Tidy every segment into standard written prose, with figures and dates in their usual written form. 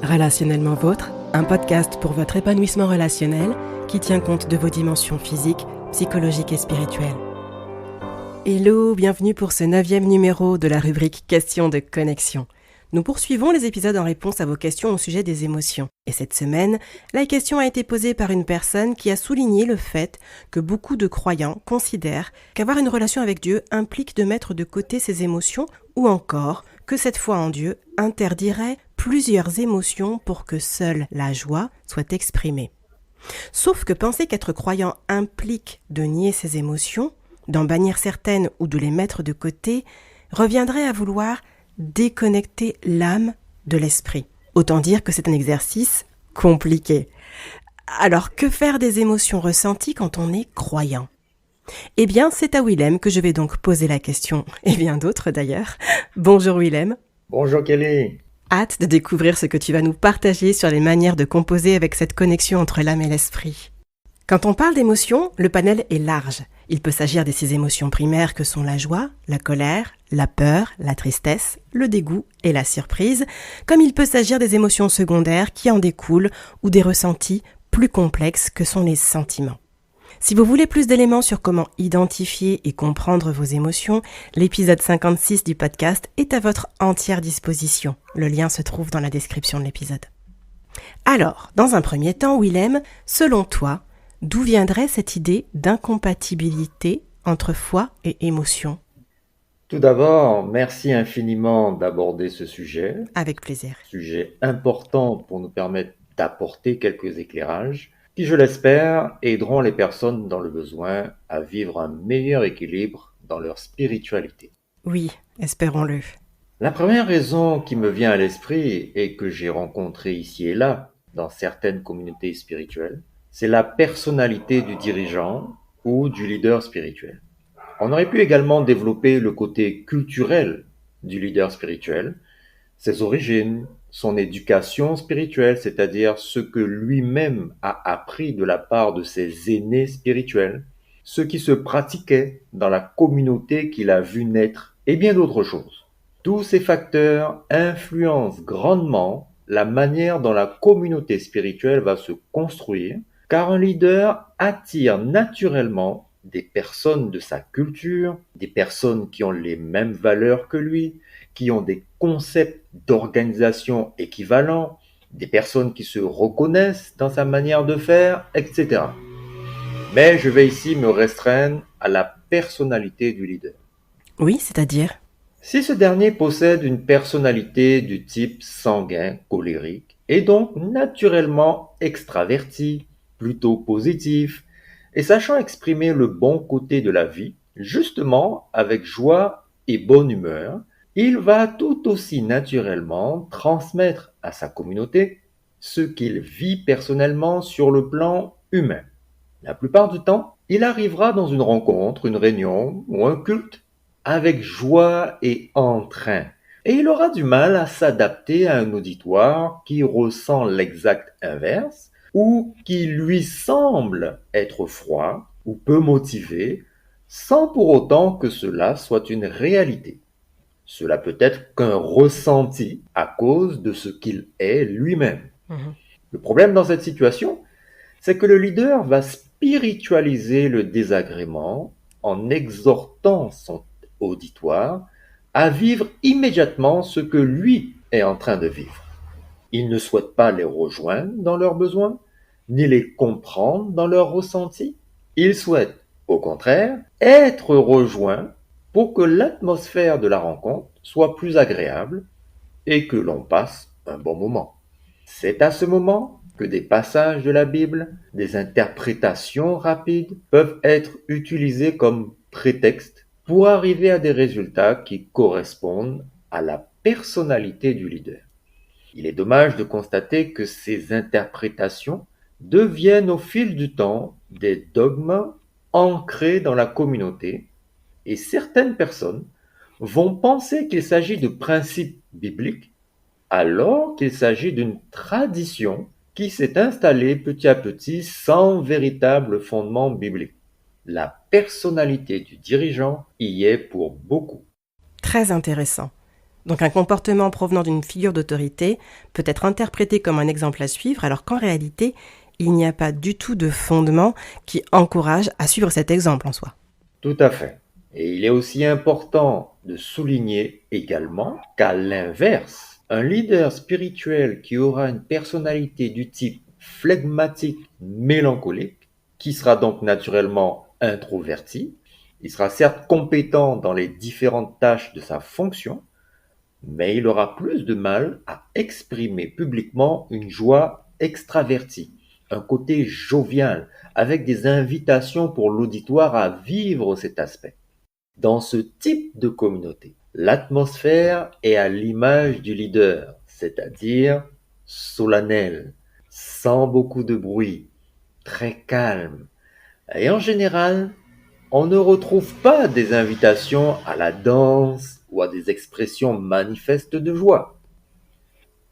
Relationnellement Vôtre, un podcast pour votre épanouissement relationnel qui tient compte de vos dimensions physiques, psychologiques et spirituelles. Hello, bienvenue pour ce 9e numéro de la rubrique Questions de connexion. Nous poursuivons les épisodes en réponse à vos questions au sujet des émotions. Et cette semaine, la question a été posée par une personne qui a souligné le fait que beaucoup de croyants considèrent qu'avoir une relation avec Dieu implique de mettre de côté ses émotions ou encore que cette foi en Dieu interdirait plusieurs émotions pour que seule la joie soit exprimée. Sauf que penser qu'être croyant implique de nier ses émotions, d'en bannir certaines ou de les mettre de côté, reviendrait à vouloir déconnecter l'âme de l'esprit. Autant dire que c'est un exercice compliqué. Alors, que faire des émotions ressenties quand on est croyant ? Eh bien, c'est à Willem que je vais donc poser la question, et bien d'autres d'ailleurs. Bonjour Willem. Bonjour Kelly. Hâte de découvrir ce que tu vas nous partager sur les manières de composer avec cette connexion entre l'âme et l'esprit. Quand on parle d'émotions, le panel est large. Il peut s'agir de ces émotions primaires que sont la joie, la colère, la peur, la tristesse, le dégoût et la surprise, comme il peut s'agir des émotions secondaires qui en découlent ou des ressentis plus complexes que sont les sentiments. Si vous voulez plus d'éléments sur comment identifier et comprendre vos émotions, l'épisode 56 du podcast est à votre entière disposition. Le lien se trouve dans la description de l'épisode. Alors, dans un premier temps, Willem, selon toi, d'où viendrait cette idée d'incompatibilité entre foi et émotion ? Tout d'abord, merci infiniment d'aborder ce sujet. Avec plaisir. Sujet important pour nous permettre d'apporter quelques éclairages qui, je l'espère, aideront les personnes dans le besoin à vivre un meilleur équilibre dans leur spiritualité. Oui, espérons-le. La première raison qui me vient à l'esprit et que j'ai rencontrée ici et là dans certaines communautés spirituelles, c'est la personnalité du dirigeant ou du leader spirituel. On aurait pu également développer le côté culturel du leader spirituel, ses origines, son éducation spirituelle, c'est-à-dire ce que lui-même a appris de la part de ses aînés spirituels, ce qui se pratiquait dans la communauté qu'il a vu naître, et bien d'autres choses. Tous ces facteurs influencent grandement la manière dont la communauté spirituelle va se construire, car un leader attire naturellement des personnes de sa culture, des personnes qui ont les mêmes valeurs que lui, qui ont des concepts d'organisation équivalents, des personnes qui se reconnaissent dans sa manière de faire, etc. Mais je vais ici me restreindre à la personnalité du leader. Oui, c'est-à-dire ? Si ce dernier possède une personnalité du type sanguin, colérique, et donc naturellement extraverti, plutôt positif, et sachant exprimer le bon côté de la vie, justement avec joie et bonne humeur, il va tout aussi naturellement transmettre à sa communauté ce qu'il vit personnellement sur le plan humain. La plupart du temps, il arrivera dans une rencontre, une réunion ou un culte avec joie et entrain. Et il aura du mal à s'adapter à un auditoire qui ressent l'exact inverse ou qui lui semble être froid ou peu motivé, sans pour autant que cela soit une réalité. Cela peut être qu'un ressenti à cause de ce qu'il est lui-même. Le problème dans cette situation, c'est que le leader va spiritualiser le désagrément en exhortant son auditoire à vivre immédiatement ce que lui est en train de vivre. Il ne souhaite pas les rejoindre dans leurs besoins, ni les comprendre dans leurs ressentis. Il souhaite, au contraire, être rejoint pour que l'atmosphère de la rencontre soit plus agréable et que l'on passe un bon moment. C'est à ce moment que des passages de la Bible, des interprétations rapides peuvent être utilisés comme prétexte pour arriver à des résultats qui correspondent à la personnalité du leader. Il est dommage de constater que ces interprétations deviennent au fil du temps des dogmes ancrés dans la communauté et certaines personnes vont penser qu'il s'agit de principes bibliques alors qu'il s'agit d'une tradition qui s'est installée petit à petit sans véritable fondement biblique. La personnalité du dirigeant y est pour beaucoup. Très intéressant. Donc un comportement provenant d'une figure d'autorité peut être interprété comme un exemple à suivre, alors qu'en réalité, il n'y a pas du tout de fondement qui encourage à suivre cet exemple en soi. Tout à fait. Et il est aussi important de souligner également qu'à l'inverse, un leader spirituel qui aura une personnalité du type flegmatique, mélancolique, qui sera donc naturellement introverti, il sera certes compétent dans les différentes tâches de sa fonction, mais il aura plus de mal à exprimer publiquement une joie extravertie, un côté jovial, avec des invitations pour l'auditoire à vivre cet aspect. Dans ce type de communauté, l'atmosphère est à l'image du leader, c'est-à-dire solennelle, sans beaucoup de bruit, très calme. Et en général, on ne retrouve pas des invitations à la danse ou à des expressions manifestes de joie.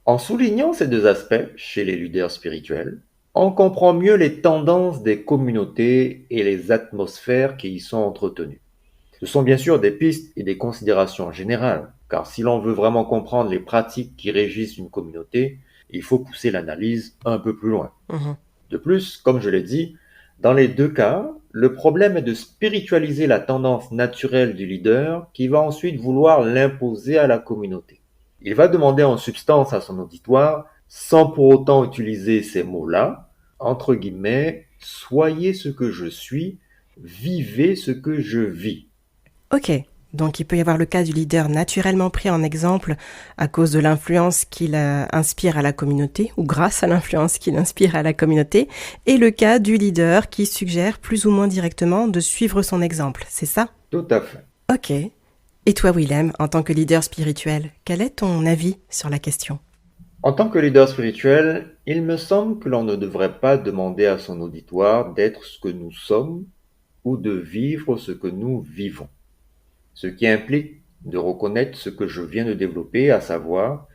En soulignant ces deux aspects chez les leaders spirituels, on comprend mieux les tendances des communautés et les atmosphères qui y sont entretenues. Ce sont bien sûr des pistes et des considérations générales, car si l'on veut vraiment comprendre les pratiques qui régissent une communauté, il faut pousser l'analyse un peu plus loin. Mhm. De plus, comme je l'ai dit, dans les deux cas, le problème est de spiritualiser la tendance naturelle du leader qui va ensuite vouloir l'imposer à la communauté. Il va demander en substance à son auditoire, sans pour autant utiliser ces mots-là, entre guillemets, soyez ce que je suis, vivez ce que je vis. Ok, donc il peut y avoir le cas du leader naturellement pris en exemple à cause de l'influence qu'il inspire à la communauté, ou grâce à l'influence qu'il inspire à la communauté, et le cas du leader qui suggère plus ou moins directement de suivre son exemple, c'est ça? Tout à fait. Ok. Et toi, Willem, en tant que leader spirituel, quel est ton avis sur la question? En tant que leader spirituel, il me semble que l'on ne devrait pas demander à son auditoire d'être ce que nous sommes ou de vivre ce que nous vivons. Ce qui implique de reconnaître ce que je viens de développer, à savoir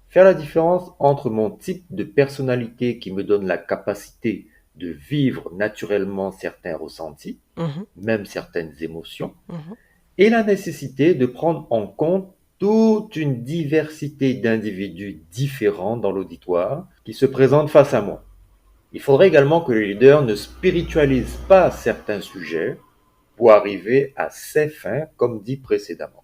faire la différence entre mon type de personnalité qui me donne la capacité de vivre naturellement certains ressentis, Mhm, même certaines émotions, mhm. et la nécessité de prendre en compte toute une diversité d'individus différents dans l'auditoire qui se présentent face à moi. Il faudrait également que le leader ne spiritualise pas certains sujets pour arriver à ses fins, comme dit précédemment.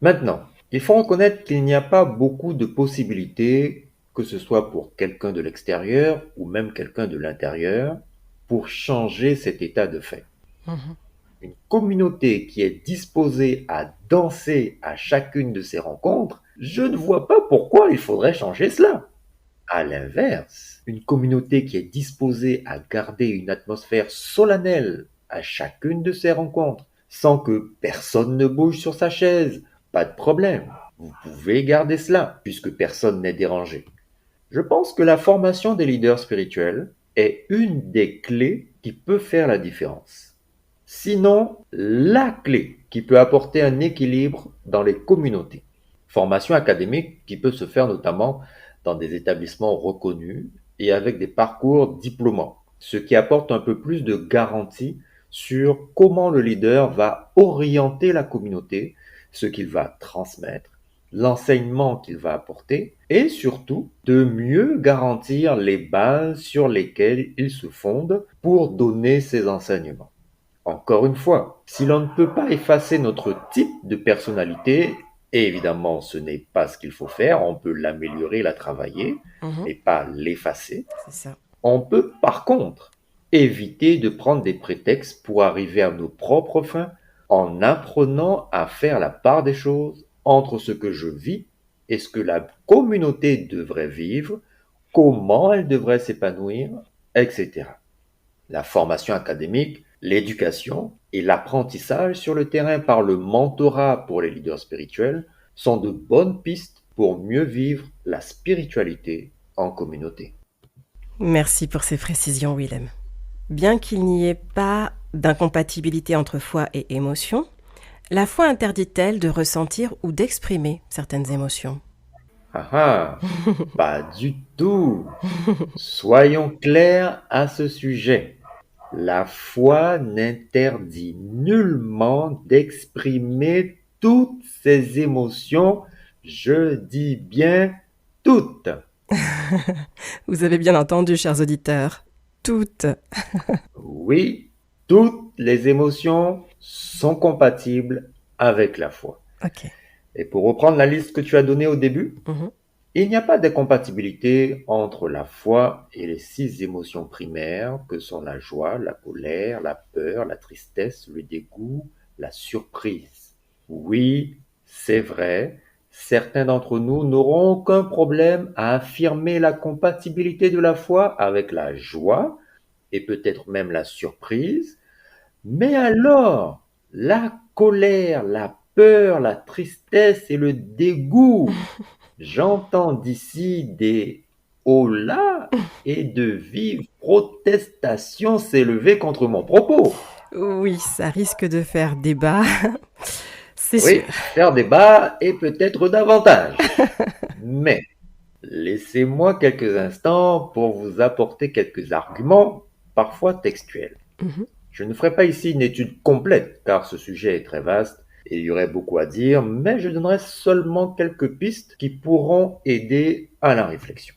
Maintenant, il faut reconnaître qu'il n'y a pas beaucoup de possibilités, que ce soit pour quelqu'un de l'extérieur ou même quelqu'un de l'intérieur, pour changer cet état de fait. Mhm. Une communauté qui est disposée à danser à chacune de ses rencontres, je ne vois pas pourquoi il faudrait changer cela. À l'inverse, une communauté qui est disposée à garder une atmosphère solennelle à chacune de ses rencontres, sans que personne ne bouge sur sa chaise, pas de problème. Vous pouvez garder cela, puisque personne n'est dérangé. Je pense que la formation des leaders spirituels est une des clés qui peut faire la différence. Sinon, la clé qui peut apporter un équilibre dans les communautés. Formation académique qui peut se faire notamment dans des établissements reconnus et avec des parcours diplômants, ce qui apporte un peu plus de garantie sur comment le leader va orienter la communauté, ce qu'il va transmettre, l'enseignement qu'il va apporter et surtout de mieux garantir les bases sur lesquelles il se fonde pour donner ses enseignements. Encore une fois, si l'on ne peut pas effacer notre type de personnalité, et évidemment ce n'est pas ce qu'il faut faire, on peut l'améliorer, la travailler, Mhm. mais pas l'effacer, C'est ça. on peut par contre éviter de prendre des prétextes pour arriver à nos propres fins en apprenant à faire la part des choses entre ce que je vis et ce que la communauté devrait vivre, comment elle devrait s'épanouir, etc. La formation académique, l'éducation et l'apprentissage sur le terrain par le mentorat pour les leaders spirituels sont de bonnes pistes pour mieux vivre la spiritualité en communauté. Merci pour ces précisions, Willem. Bien qu'il n'y ait pas d'incompatibilité entre foi et émotion, la foi interdit-elle de ressentir ou d'exprimer certaines émotions? Ah ah, pas du tout. Soyons clairs à ce sujet. La foi n'interdit nullement d'exprimer toutes ses émotions Je dis bien toutes. Vous avez bien entendu, chers auditeurs. Toutes. Oui, toutes les émotions sont compatibles avec la foi. Ok. Et pour reprendre la liste que tu as donnée au début, Mhm. il n'y a pas d'incompatibilité entre la foi et les 6 émotions primaires que sont la joie, la colère, la peur, la tristesse, le dégoût, la surprise. Oui, c'est vrai, certains d'entre nous n'auront aucun problème à affirmer la compatibilité de la foi avec la joie et peut-être même la surprise, mais alors, la colère, la peur, la tristesse et le dégoût, j'entends d'ici des holà et de vives protestations s'élever contre mon propos. Oui, ça risque de faire débat. C'est sûr. Oui, faire débat et peut-être davantage. Mais laissez-moi quelques instants pour vous apporter quelques arguments, parfois textuels. Mhm. Je ne ferai pas ici une étude complète, car ce sujet est très vaste et il y aurait beaucoup à dire, mais je donnerai seulement quelques pistes qui pourront aider à la réflexion.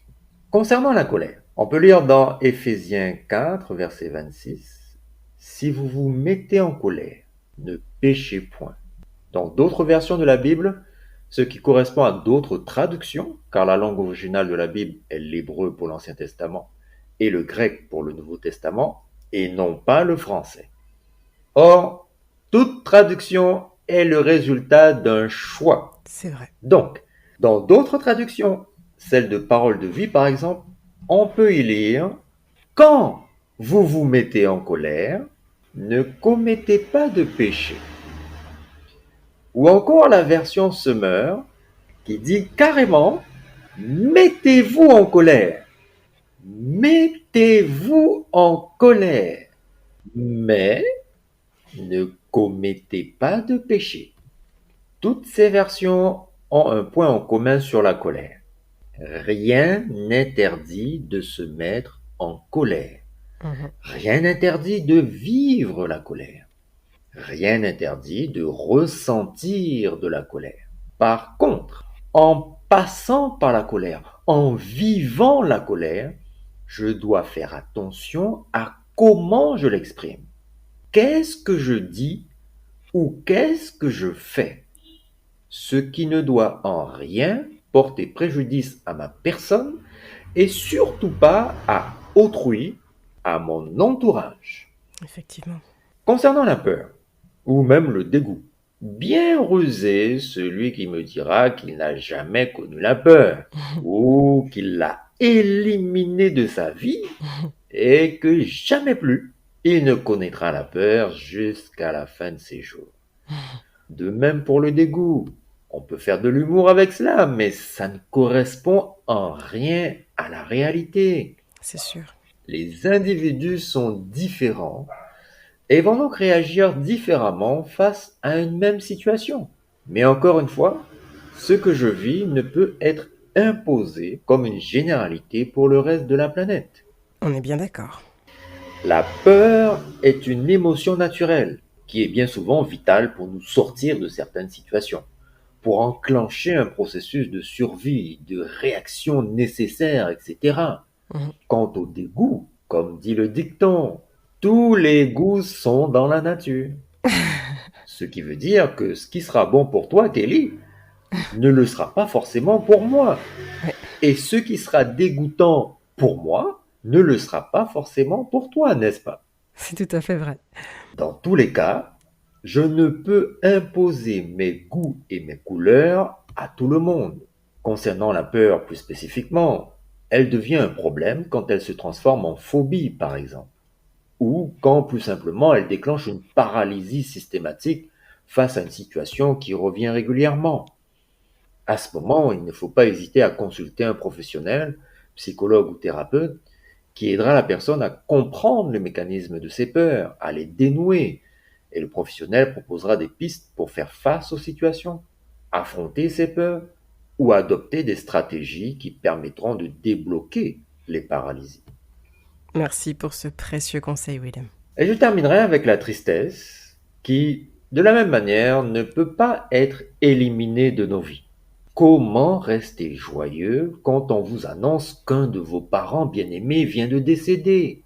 Concernant la colère, on peut lire dans Éphésiens 4, verset 26, Si vous vous mettez en colère, ne péchez point. Dans d'autres versions de la Bible, ce qui correspond à d'autres traductions, car la langue originale de la Bible est l'hébreu pour l'Ancien Testament et le grec pour le Nouveau Testament, et non pas le français. Or, toute traduction est le résultat d'un choix. C'est vrai. Donc, dans d'autres traductions, celle de Parole de vie par exemple, on peut y lire Quand vous vous mettez en colère, ne commettez pas de péché. Ou encore la version Semeur qui dit carrément Mettez-vous en colère. Mettez-vous en colère. Mais ne commettez pas de péché. Toutes ces versions ont un point en commun sur la colère. Rien n'interdit de se mettre en colère. Mhm. Rien n'interdit de vivre la colère. Rien n'interdit de ressentir de la colère. Par contre, en passant par la colère, en vivant la colère, je dois faire attention à comment je l'exprime. Qu'est-ce que je dis ou qu'est-ce que je fais? Ce qui ne doit en rien porter préjudice à ma personne et surtout pas à autrui, à mon entourage. Effectivement. Concernant la peur, ou même le dégoût, bien rusé celui qui me dira qu'il n'a jamais connu la peur, ou qu'il l'a éliminée de sa vie, et que jamais plus il ne connaîtra la peur jusqu'à la fin de ses jours. De même pour le dégoût. On peut faire de l'humour avec cela, mais ça ne correspond en rien à la réalité. C'est sûr. Les individus sont différents et vont donc réagir différemment face à une même situation. Mais encore une fois, ce que je vis ne peut être imposé comme une généralité pour le reste de la planète. On est bien d'accord. La peur est une émotion naturelle qui est bien souvent vitale pour nous sortir de certaines situations, pour enclencher un processus de survie, de réaction nécessaire, etc. Mhm. Quant au dégoût, comme dit le dicton, tous les goûts sont dans la nature. Ce qui veut dire que ce qui sera bon pour toi, Kelly, ne le sera pas forcément pour moi. Ouais. Et ce qui sera dégoûtant pour moi ne le sera pas forcément pour toi, n'est-ce pas? C'est tout à fait vrai. Dans tous les cas, je ne peux imposer mes goûts et mes couleurs à tout le monde. Concernant la peur plus spécifiquement, elle devient un problème quand elle se transforme en phobie, par exemple, ou quand plus simplement elle déclenche une paralysie systématique face à une situation qui revient régulièrement. À ce moment, il ne faut pas hésiter à consulter un professionnel, psychologue ou thérapeute, qui aidera la personne à comprendre le mécanisme de ses peurs, à les dénouer, et le professionnel proposera des pistes pour faire face aux situations, affronter ses peurs ou adopter des stratégies qui permettront de débloquer les paralysies. Merci pour ce précieux conseil, William. Et je terminerai avec la tristesse qui, de la même manière, ne peut pas être éliminée de nos vies. Comment rester joyeux quand on vous annonce qu'un de vos parents bien-aimés vient de décéder?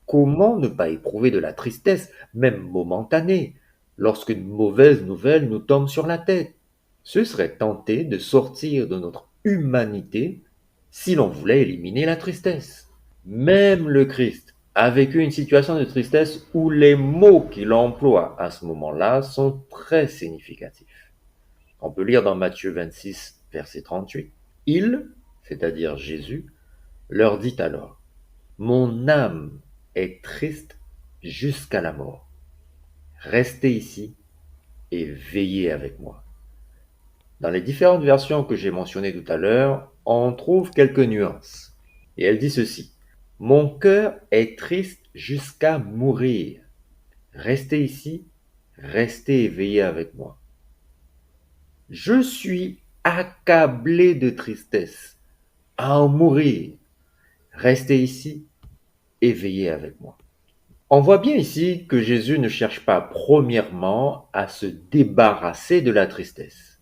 Comment ne pas éprouver de la tristesse, même momentanée, lorsqu'une mauvaise nouvelle nous tombe sur la tête? Ce serait tenter de sortir de notre humanité si l'on voulait éliminer la tristesse. Même le Christ a vécu une situation de tristesse où les mots qu'il emploie à ce moment-là sont très significatifs. On peut lire dans Matthieu 26, verset 38. Il, c'est-à-dire Jésus, leur dit alors, mon âme est triste jusqu'à la mort. Restez ici et veillez avec moi. Dans les différentes versions que j'ai mentionnées tout à l'heure, on trouve quelques nuances. Et elle dit ceci. Mon cœur est triste jusqu'à mourir. Restez ici, restez éveillés avec moi. Je suis accablé de tristesse, à en mourir. Restez ici, éveillés avec moi. On voit bien ici que Jésus ne cherche pas premièrement à se débarrasser de la tristesse.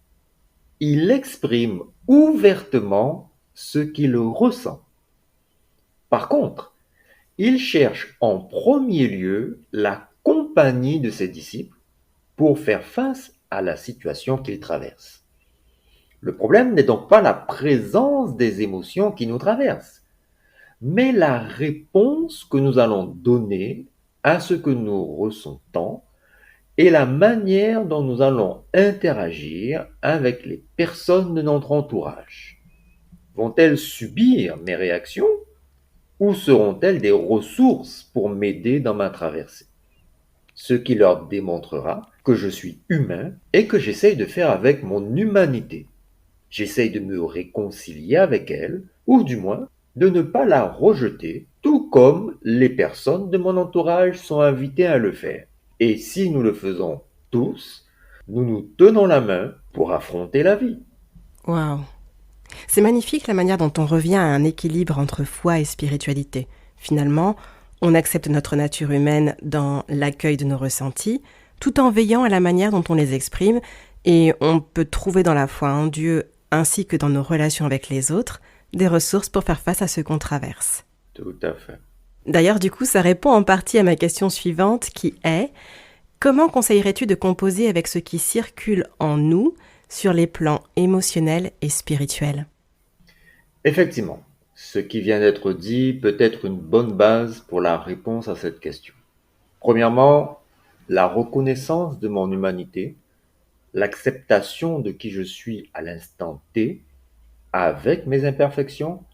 Il exprime ouvertement ce qu'il ressent. Par contre, il cherche en premier lieu la compagnie de ses disciples pour faire face à la situation qu'ils traversent. Le problème n'est donc pas la présence des émotions qui nous traversent, mais la réponse que nous allons donner à ce que nous ressentons et la manière dont nous allons interagir avec les personnes de notre entourage. Vont-elles subir mes réactions ou seront-elles des ressources pour m'aider dans ma traversée? Ce qui leur démontrera que je suis humain et que j'essaye de faire avec mon humanité. J'essaye de me réconcilier avec elle, ou du moins de ne pas la rejeter, tout comme les personnes de mon entourage sont invitées à le faire. Et si nous le faisons tous, nous nous tenons la main pour affronter la vie. Waouh! C'est magnifique la manière dont on revient à un équilibre entre foi et spiritualité. Finalement, on accepte notre nature humaine dans l'accueil de nos ressentis, tout en veillant à la manière dont on les exprime, et on peut trouver dans la foi en Dieu, ainsi que dans nos relations avec les autres, des ressources pour faire face à ce qu'on traverse. Tout à fait. D'ailleurs, du coup, ça répond en partie à ma question suivante qui est « Comment conseillerais-tu de composer avec ce qui circule en nous sur les plans émotionnels et spirituels ?» Effectivement, ce qui vient d'être dit peut être une bonne base pour la réponse à cette question. Premièrement, la reconnaissance de mon humanité, l'acceptation de qui je suis à l'instant T, avec mes imperfections,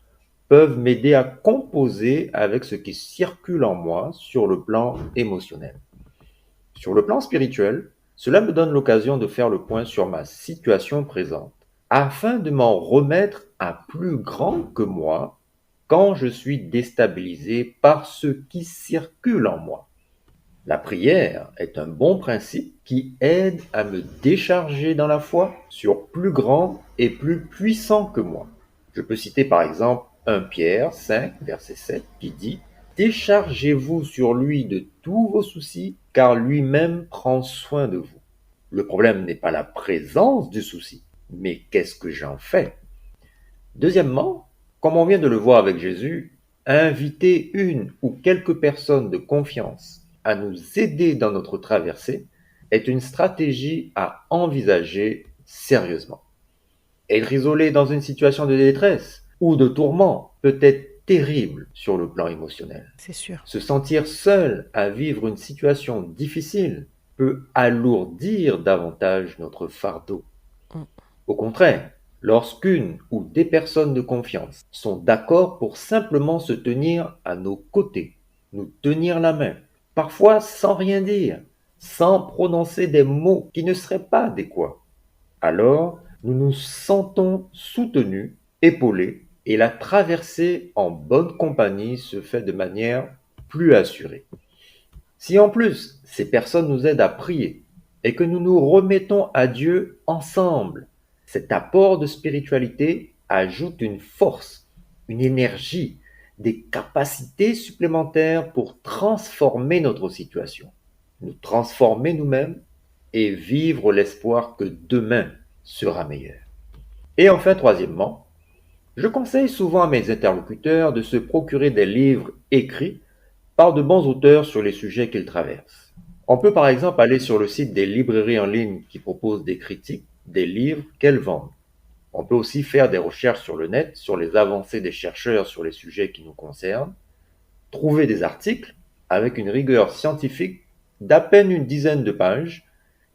peuvent m'aider à composer avec ce qui circule en moi sur le plan émotionnel. Sur le plan spirituel, cela me donne l'occasion de faire le point sur ma situation présente, afin de m'en remettre à plus grand que moi quand je suis déstabilisé par ce qui circule en moi. La prière est un bon principe qui aide à me décharger dans la foi sur plus grand et plus puissant que moi. Je peux citer par exemple 1 Pierre 5, verset 7 qui dit « Déchargez-vous sur lui de tous vos soucis, car lui-même prend soin de vous. » Le problème n'est pas la présence du souci, mais qu'est-ce que j'en fais? Deuxièmement, comme on vient de le voir avec Jésus, inviter une ou quelques personnes de confiance à nous aider dans notre traversée est une stratégie à envisager sérieusement. Être isolé dans une situation de détresse ou de tourment peut être terrible sur le plan émotionnel. C'est sûr. Se sentir seul à vivre une situation difficile peut alourdir davantage notre fardeau. Au contraire, lorsqu'une ou des personnes de confiance sont d'accord pour simplement se tenir à nos côtés, nous tenir la main, parfois sans rien dire, sans prononcer des mots qui ne seraient pas adéquats, alors nous nous sentons soutenus, épaulés, et la traversée en bonne compagnie se fait de manière plus assurée. Si en plus ces personnes nous aident à prier et que nous nous remettons à Dieu ensemble, cet apport de spiritualité ajoute une force, une énergie, des capacités supplémentaires pour transformer notre situation, nous transformer nous-mêmes et vivre l'espoir que demain sera meilleur. Et enfin, troisièmement, je conseille souvent à mes interlocuteurs de se procurer des livres écrits par de bons auteurs sur les sujets qu'ils traversent. On peut par exemple aller sur le site des librairies en ligne qui proposent des critiques des livres qu'elles vendent. On peut aussi faire des recherches sur le net, sur les avancées des chercheurs sur les sujets qui nous concernent, trouver des articles avec une rigueur scientifique d'à peine une dizaine de pages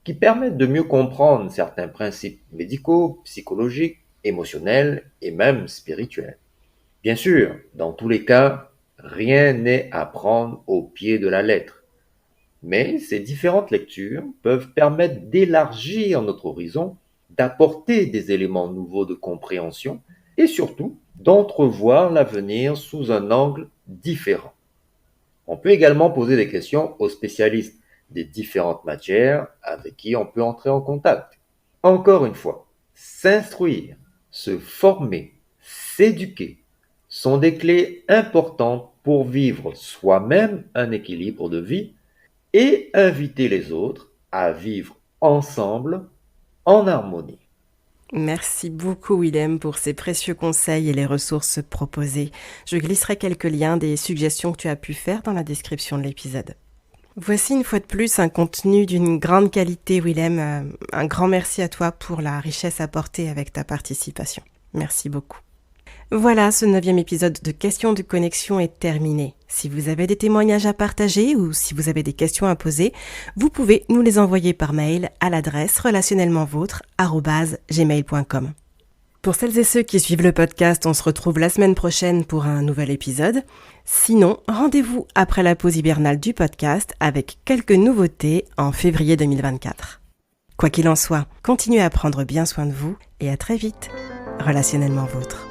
qui permettent de mieux comprendre certains principes médicaux, psychologiques, émotionnels et même spirituels. Bien sûr, dans tous les cas, rien n'est à prendre au pied de la lettre, mais ces différentes lectures peuvent permettre d'élargir notre horizon, d'apporter des éléments nouveaux de compréhension et surtout d'entrevoir l'avenir sous un angle différent. On peut également poser des questions aux spécialistes des différentes matières avec qui on peut entrer en contact. Encore une fois, s'instruire, se former, s'éduquer sont des clés importantes pour vivre soi-même un équilibre de vie et inviter les autres à vivre ensemble en harmonie. Merci beaucoup Willem pour ces précieux conseils et les ressources proposées. Je glisserai quelques liens des suggestions que tu as pu faire dans la description de l'épisode. Voici une fois de plus un contenu d'une grande qualité Willem. Un grand merci à toi pour la richesse apportée avec ta participation. Merci beaucoup. Voilà, ce 9e épisode de Questions de connexion est terminé. Si vous avez des témoignages à partager ou si vous avez des questions à poser, vous pouvez nous les envoyer par mail à l'adresse relationnellementvôtre@gmail.com. Pour celles et ceux qui suivent le podcast, on se retrouve la semaine prochaine pour un nouvel épisode. Sinon, rendez-vous après la pause hivernale du podcast avec quelques nouveautés en février 2024. Quoi qu'il en soit, continuez à prendre bien soin de vous et à très vite. Relationnellement vôtre.